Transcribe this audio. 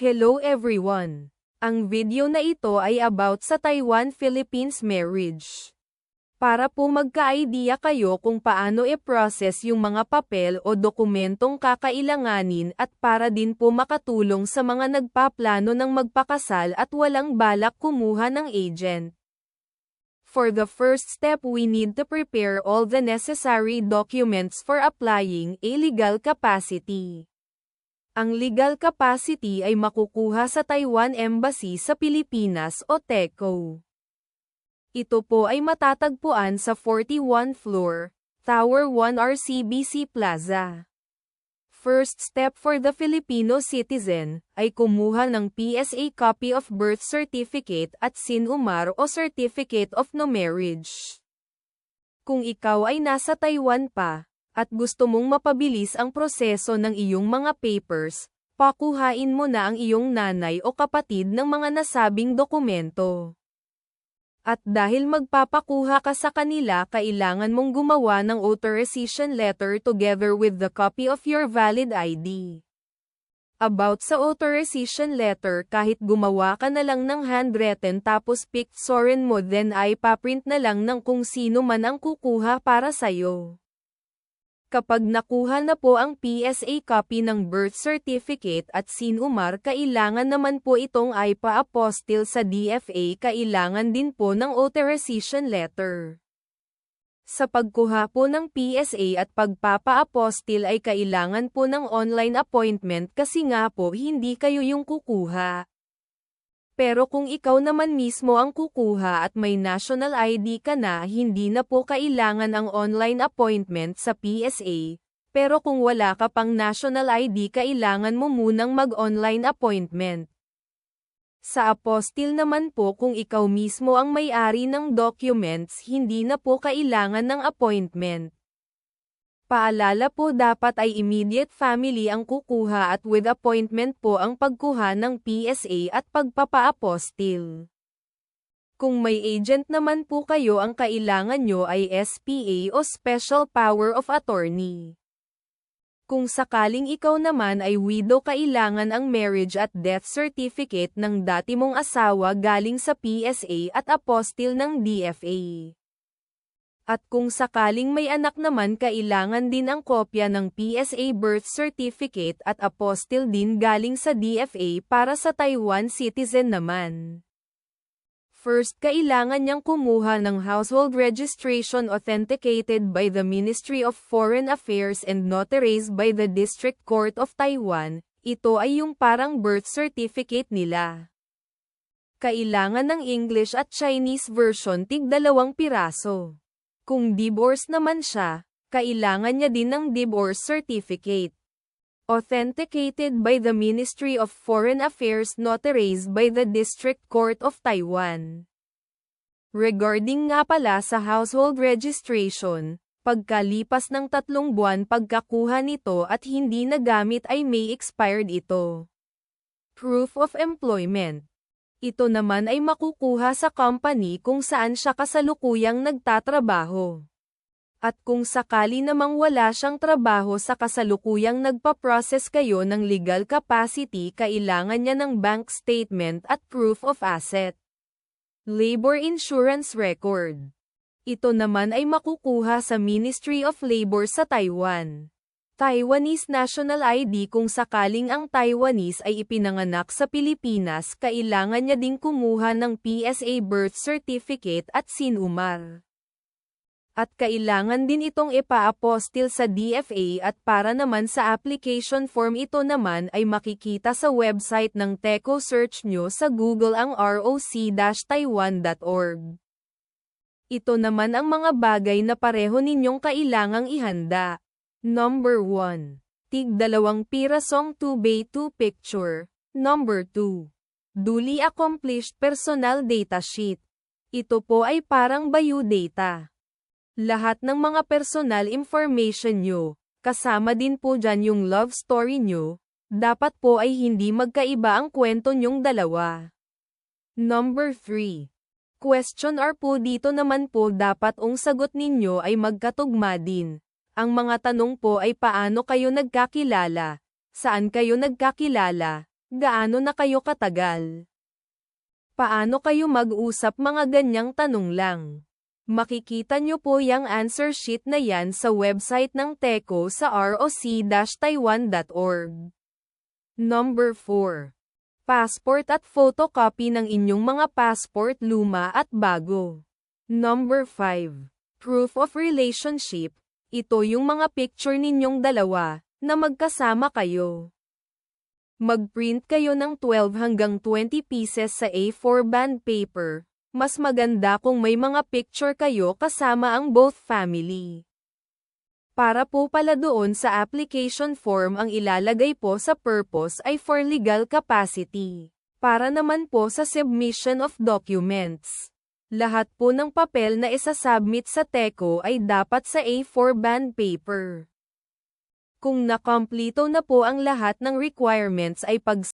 Hello everyone! Ang video na ito ay about sa Taiwan-Philippines marriage. Para po magka-idea kayo kung paano i-process yung mga papel o dokumentong kakailanganin at para din po makatulong sa mga nagpaplano ng magpakasal at walang balak kumuha ng agent. For the first step, we need to prepare all the necessary documents for applying a legal capacity. Ang legal capacity ay makukuha sa Taiwan Embassy sa Pilipinas o TECO. Ito po ay matatagpuan sa 41 floor, Tower 1 RCBC Plaza. First step for the Filipino citizen ay kumuha ng PSA copy of birth certificate at SIN-UMAR o Certificate of No Marriage. Kung ikaw ay nasa Taiwan pa, at gusto mong mapabilis ang proseso ng iyong mga papers, pakuhain mo na ang iyong nanay o kapatid ng mga nasabing dokumento. At dahil magpapakuha ka sa kanila, kailangan mong gumawa ng authorization letter together with the copy of your valid ID. About sa authorization letter, kahit gumawa ka na lang ng handwritten tapos picturean mo, then ay paprint na lang ng kung sino man ang kukuha para sa'yo. Kapag nakuha na po ang PSA copy ng birth certificate at SIN-UMAR, kailangan naman po itong ay pa-apostil sa DFA, kailangan din po ng authorization letter. Sa pagkuha po ng PSA at pagpapa-apostil ay kailangan po ng online appointment kasi nga po hindi kayo yung kukuha. Pero kung ikaw naman mismo ang kukuha at may national ID ka na, hindi na po kailangan ang online appointment sa PSA. Pero kung wala ka pang national ID, kailangan mo munang mag-online appointment. Sa apostil naman po, kung ikaw mismo ang may-ari ng documents, hindi na po kailangan ng appointment. Paalala po, dapat ay immediate family ang kukuha at with appointment po ang pagkuha ng PSA at pagpapa-apostil. Kung may agent naman po kayo, ang kailangan nyo ay SPA o Special Power of Attorney. Kung sakaling ikaw naman ay widow, kailangan ang marriage at death certificate ng dati mong asawa galing sa PSA at apostil ng DFA. At kung sakaling may anak naman, kailangan din ang kopya ng PSA birth certificate at apostil din galing sa DFA para sa Taiwan citizen naman. First, kailangan niyang kumuha ng household registration authenticated by the Ministry of Foreign Affairs and notarized by the District Court of Taiwan. Ito ay yung parang birth certificate nila. Kailangan ng English at Chinese version, tig-2 piraso. Kung divorce naman siya, kailangan niya din ng divorce certificate. Authenticated by the Ministry of Foreign Affairs, notarized by the District Court of Taiwan. Regarding nga pala sa household registration, pagkalipas ng 3 buwan pagkakuha nito at hindi nagamit ay may expired ito. Proof of employment. Ito naman ay makukuha sa company kung saan siya kasalukuyang nagtatrabaho. At kung sakali namang wala siyang trabaho sa kasalukuyang nagpa-process kayo ng legal capacity, kailangan niya ng bank statement at proof of asset. Labor insurance record. Ito naman ay makukuha sa Ministry of Labor sa Taiwan. Taiwanese national ID. Kung sakaling ang Taiwanese ay ipinanganak sa Pilipinas, kailangan niya ding kumuha ng PSA birth certificate at SIN-UMAR. At kailangan din itong ipa-apostil sa DFA, at para naman sa application form, ito naman ay makikita sa website ng TECO. Search nyo sa Google ang roc-taiwan.org. Ito naman ang mga bagay na pareho ninyong kailangang ihanda. Number 1. tig-2 pirasong 2x2 picture. Number 2. Duly accomplished personal data sheet. Ito po ay parang biodata. Lahat ng mga personal information nyo, kasama din po dyan yung love story nyo, dapat po ay hindi magkaiba ang kwento nyong dalawa. Number 3. Questionnaire po, dito naman po dapat ang sagot ninyo ay magkatugma din. Ang mga tanong po ay paano kayo nagkakilala, saan kayo nagkakilala, Gaano na kayo katagal? Paano kayo mag-usap, mga ganyang tanong lang. Makikita nyo po yung answer sheet na yan sa website ng TECO sa roc-taiwan.org. Number 4. Passport at photocopy ng inyong mga passport, luma at bago. Number 5. Proof of relationship. Ito yung mga picture ninyong dalawa, na magkasama kayo. Mag-print kayo ng 12 hanggang 20 pieces sa A4 bond paper. Mas maganda kung may mga picture kayo kasama ang both family. Para po pala doon sa application form, ang ilalagay po sa purpose ay for legal capacity. Para naman po sa submission of documents. Lahat po ng papel na isasubmit sa TECO ay dapat sa A4 bond paper. Kung nakompleto na po ang lahat ng requirements ay